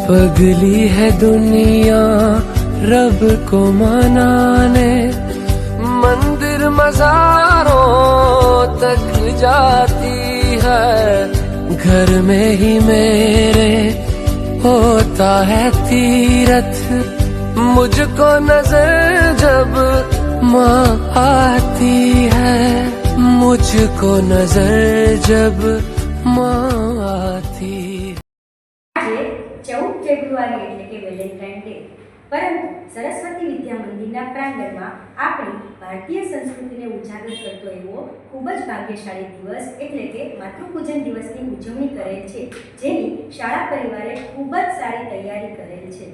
पगली है दुनिया रब को मनाने, मंदिर मज़ारों तक जाती है। घर में ही मेरे होता है तीरथ, मुझको नजर जब माँ आती है, मुझको नजर जब माँ आती है। આજે 14 ફેબ્રુઆરી એટલે કે વેલેન્ટાઇન ડે, પરંતુ સરસ્વતી વિદ્યા મંદિરના પ્રાંગણમાં આપણી ભારતીય સંસ્કૃતિને ઉજાગર કરતો એવો ખૂબ જ ભાગ્યશાળી દિવસ એટલે કે માતૃપૂજન દિવસની ઉજવણી કરેલ છે, જેની શાળા પરિવારે ખૂબ જ સારી તૈયારી કરેલ છે।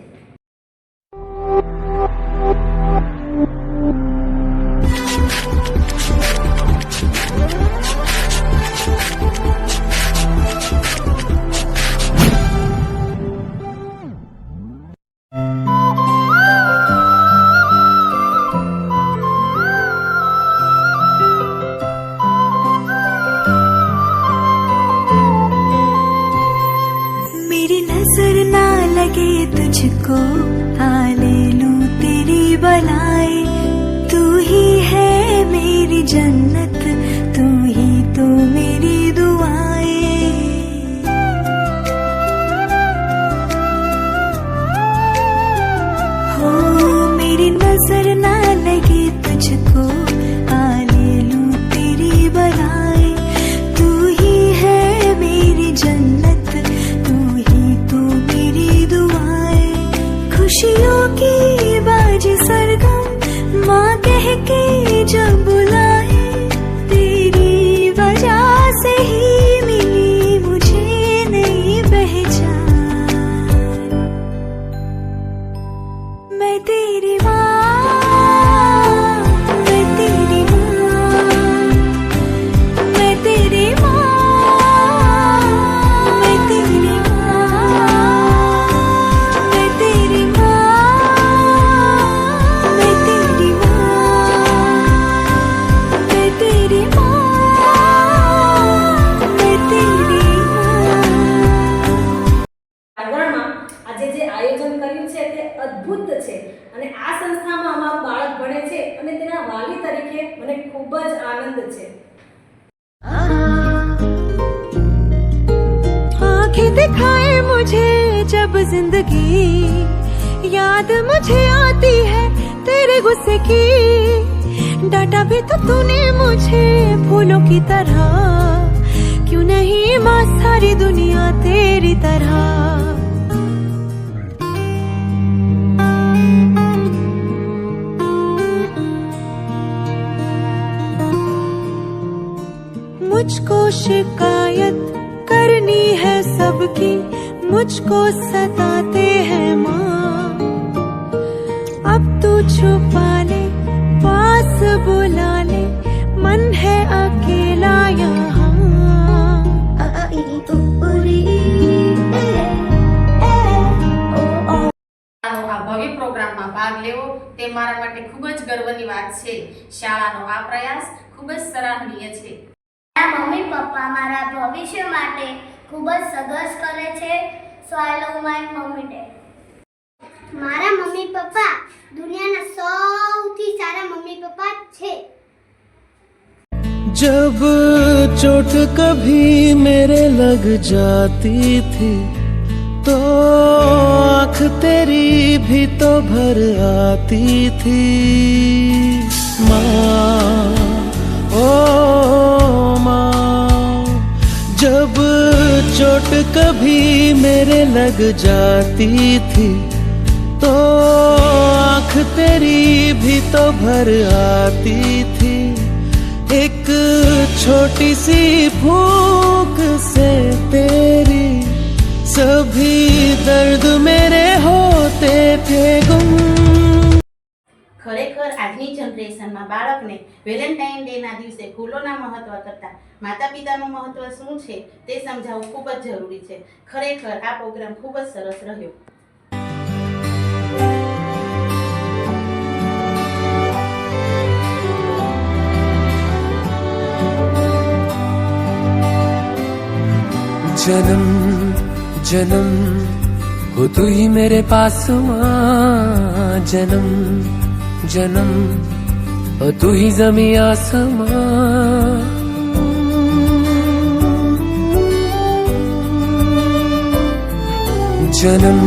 तुझको ले लूं तेरी बलाई, तू ही है मेरी जन्नत, तू ही तो मेरी दुआएं। हो मेरी नजर ना लगे तुझको ले लूं तेरी बलाई, तू ही है मेरी जन्नत, तू ही तो मेरी दुआएं। खुशियों की बाज सरगम माँ कह के जब बुलाए, तेरी वजह से ही मिली मुझे नई पहचान। मैं तेरी माँ, मैं तेरी माँ, मैं तेरी माँ, मैं तेरी माँ, मैं तेरी આજે જે આયોજન કર્યું છે તે અદ્ભુત છે અને આ સંસ્થામાં અમારું બાળક ભણે છે અને તેના વાલી તરીકે મને ખૂબ જ આનંદ છે। आँखें दिखाए मुझे जब जिंदगी, याद मुझे आती है तेरे गुस्से की। डांटा भी तो तूने मुझे फूलों की तरह, क्यों नहीं माँ सारी दुनिया तेरी तरह। मुझको शिकायत करनी है सबकी, मुझको सताते हैं माँ। अब तू छुपा ले, पास बुला ले, मन है अकेला यहाँ। આ ભવ્ય પ્રોગ્રામમાં ભાગ લેવો તે મારા માટે ખૂબ જ ગર્વની વાત છે। શાળાનો આ પ્રયાસ ખૂબ જ સરાહનીય છે। મારા મમ્મી પપ્પા મારા ભવિષ્ય માટે ખૂબ જ સંઘર્ષ કરે છે। સો આઈ લવ માય મમ્મી ડેડ। મારા મમ્મી પપ્પા દુનિયાના સૌથી સારા મમ્મી પપ્પા છે। जब चोट कभी मेरे लग जाती थी, तो आँख तेरी भी तो भर आती थी माँ, ओ माँ। जब चोट कभी मेरे लग जाती थी, तो आँख तेरी भी तो भर आती थी। एक छोटी सी फूंक से तेरी सभी दर्द मेरे होते थे गुम। ખરેખર આજની જનરેશનમાં બાળકને વેલેન્ટાઇન ડેના દિવસે ફૂલોના મહત્વ કરતાં માતા પિતાનું મહત્વ શું છે તે સમજાવવું ખૂબ જ જરૂરી છે। ખરેખર આ પ્રોગ્રામ ખૂબ જ સરસ રહ્યો। जन्म जन्म हो तू ही मेरे पास माँ जन्म जन्म, हो तू ही ज़मीं आसमां। जन्म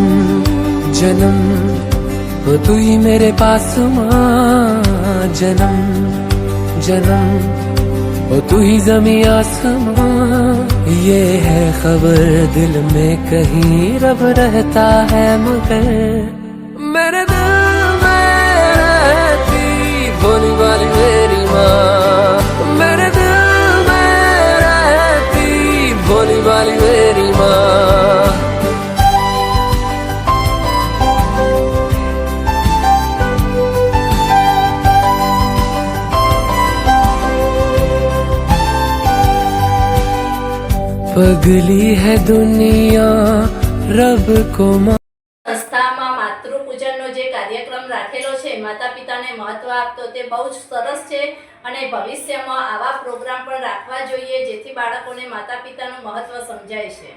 जन्म, हो तू ही मेरे पास माँ जन्म जन्म, हो तू ही ज़मीं आसमां। ये है खबर दिल में कहीं रब रहता है मगर मेरे दिल में रहती भोली वाली मेरी माँ। मेरे दिल में रहती भोली वाली मेरी माँ। पगली है दुनिया रब को સંસ્થામાં માતૃપૂજનનો જે કાર્યક્રમ રાખેલો છે માતા પિતાને મહત્વ આપતો તે બહુ જ સરસ છે અને ભવિષ્યમાં આવા પ્રોગ્રામ પણ રાખવા જોઈએ જેથી બાળકોને માતા પિતાનું મહત્વ સમજાય છે.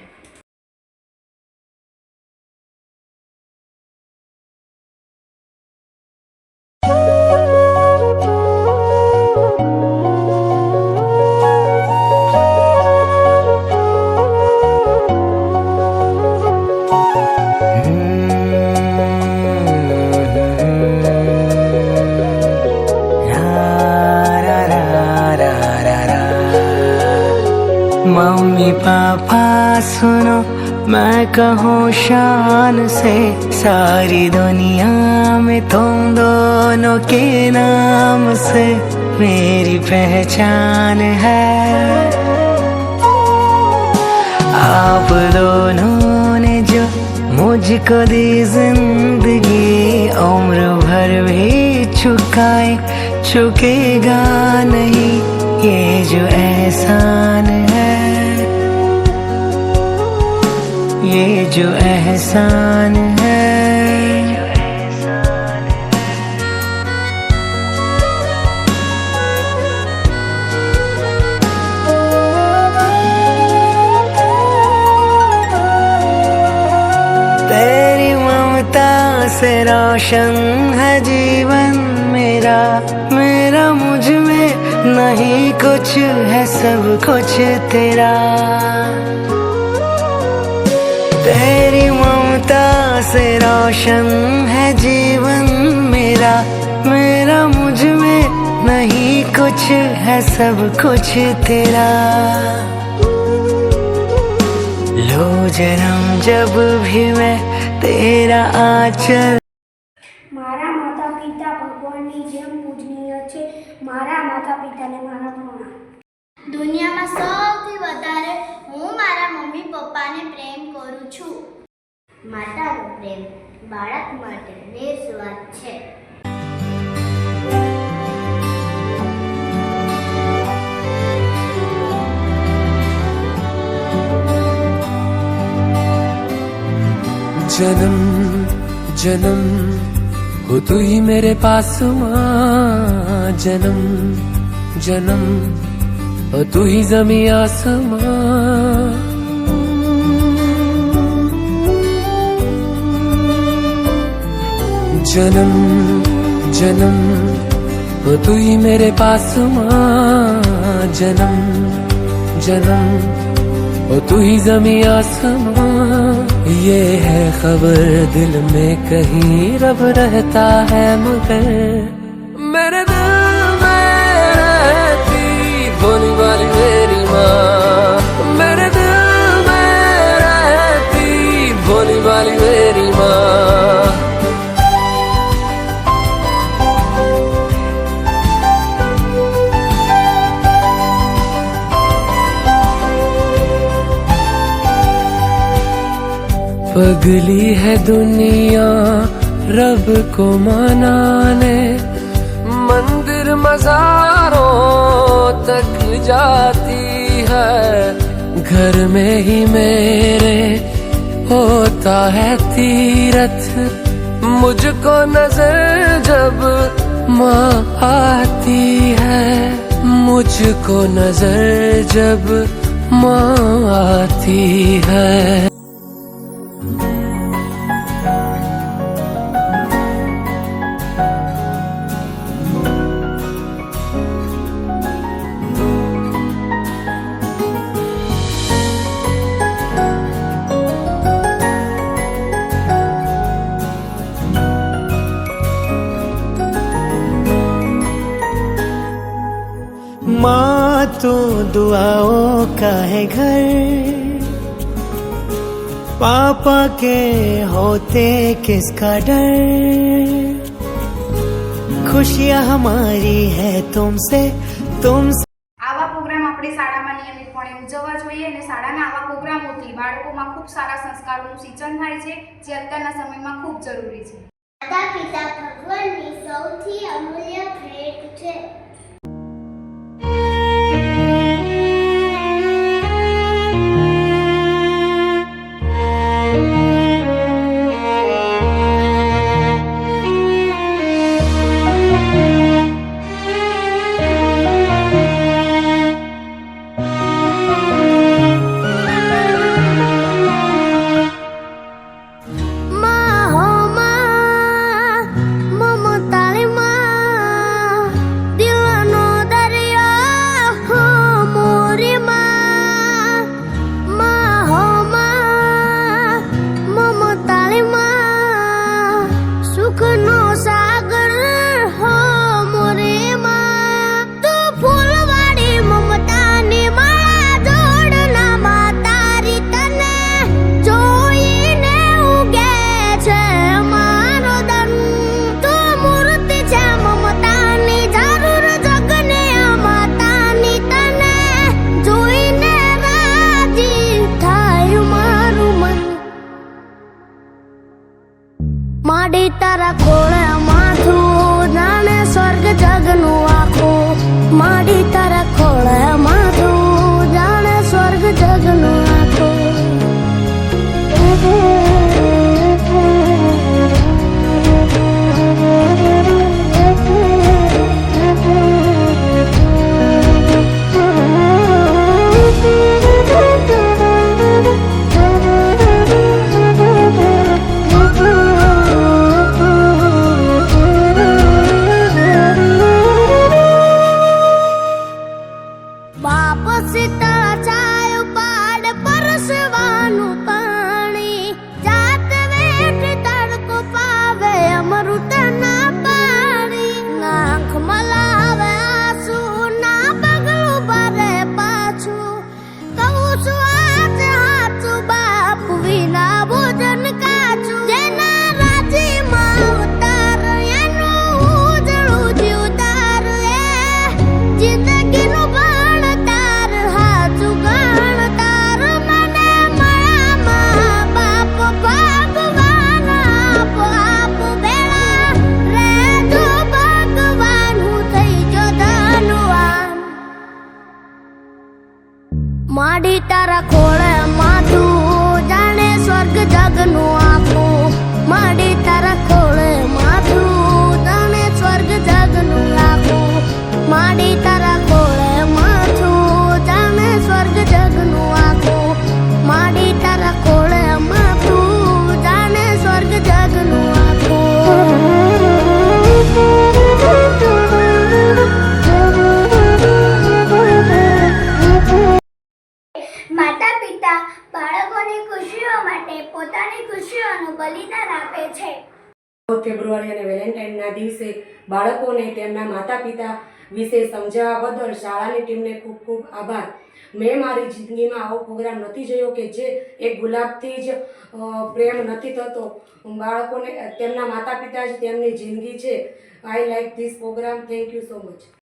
मम्मी पापा सुनो मैं कहूँ शान से, सारी दुनिया में तुम दोनों के नाम से मेरी पहचान है। आप दोनों ने जो मुझको दी जिंदगी, उम्र भर भी चुकेगा नहीं ये जो एहसान है, ये जो एहसान है। तेरी ममता से रोशन है जीवन मेरा, मेरा मुझ में नहीं कुछ है सब कुछ तेरा। तेरी ममता से रोशन है जीवन मेरा, मेरा मुझ में नहीं कुछ है सब कुछ तेरा। लो जन्म जब भी मैं तेरा आंचल। મારા માતા પિતા ભગવાનની જેમ પૂજનીય છે. મારા માતા પિતાને મારા પ્રણામ. દુનિયામાં સૌથી વધારે હું મારા મમ્મી પપ્પાને પ્રેમ કરું છું. માતાનો પ્રેમ બાળક માટે નિસ્વાર્થ છે. जन्म जन्म, हो तू ही मेरे पास माँ जन्म जन्म, हो तू ही ज़मीं आसमां। जन्म जन्म, हो तू ही मेरे पास माँ जन्म जन्म, हो तू ही ज़मीं आसमां। ये है खबर दिल में कहीं रब रहता है मगर मेरे दिल में रहती भोली वाली मेरी माँ। मेरे दिल में रहती भोली वाली मेरी माँ। पगली है दुनिया रब को मनाने, मंदिर मज़ारों तक जाती है। घर में ही मेरे होता है तीरथ, मुझको नजर जब माँ आती है, मुझको नजर जब माँ आती है। दुआओं का है घर, पापा के होते किसका डर, खुशियाँ हमारी है तुमसे तुमसे। આવા પ્રોગ્રામ આપણે શાળામાં નિયમિતપણે ઉજવવા જોઈએ અને શાળાના આવા પ્રોગ્રામોથી બાળકોમાં ખૂબ સારા સંસ્કારોનું સિંચન થાય છે, જે અત્યારના સમયમાં ખૂબ જરૂરી છે. માતા પિતા ભગવાનની સૌથી અમૂલ્ય ભેટ છે. માડી તારા ખોળે માથું જાણે સ્વર્ગ જગનું આખું, માડી તારા ખોળે માથું જાણે સ્વર્ગ જગનું આખું. માડી તારા ખોળે માથું જાણે સ્વર્ગ જગનું આખું, માડી તારા ખોળે માથું જાણે સ્વર્ગ જગનું આખું, માડી તારા ખોળે માથું જાણે સ્વર્ગ જગનું આખું, માડી તારા ખોળે માથું જાણે સ્વર્ગ જગનું આખું. માતા પિતા બાળકોની ખુશીઓ માટે પોતાની ખુશીઓનું બલિદાન આપે છે. 14 ફેબ્રુઆરી અને વેલેન્ટાઇનના દિવસે બાળકોને તેમના માતા પિતા વિશે સમજાવવા બદલ શાળાની ટીમને ખૂબ ખૂબ આભાર. મેં મારી જિંદગીમાં આવો પ્રોગ્રામ નથી જોયો કે જે એક ગુલાબથી જ પ્રેમ નથી થતો. બાળકોને તેમના માતા પિતા જ તેમની જિંદગી છે. I like this programme. Thank you so much.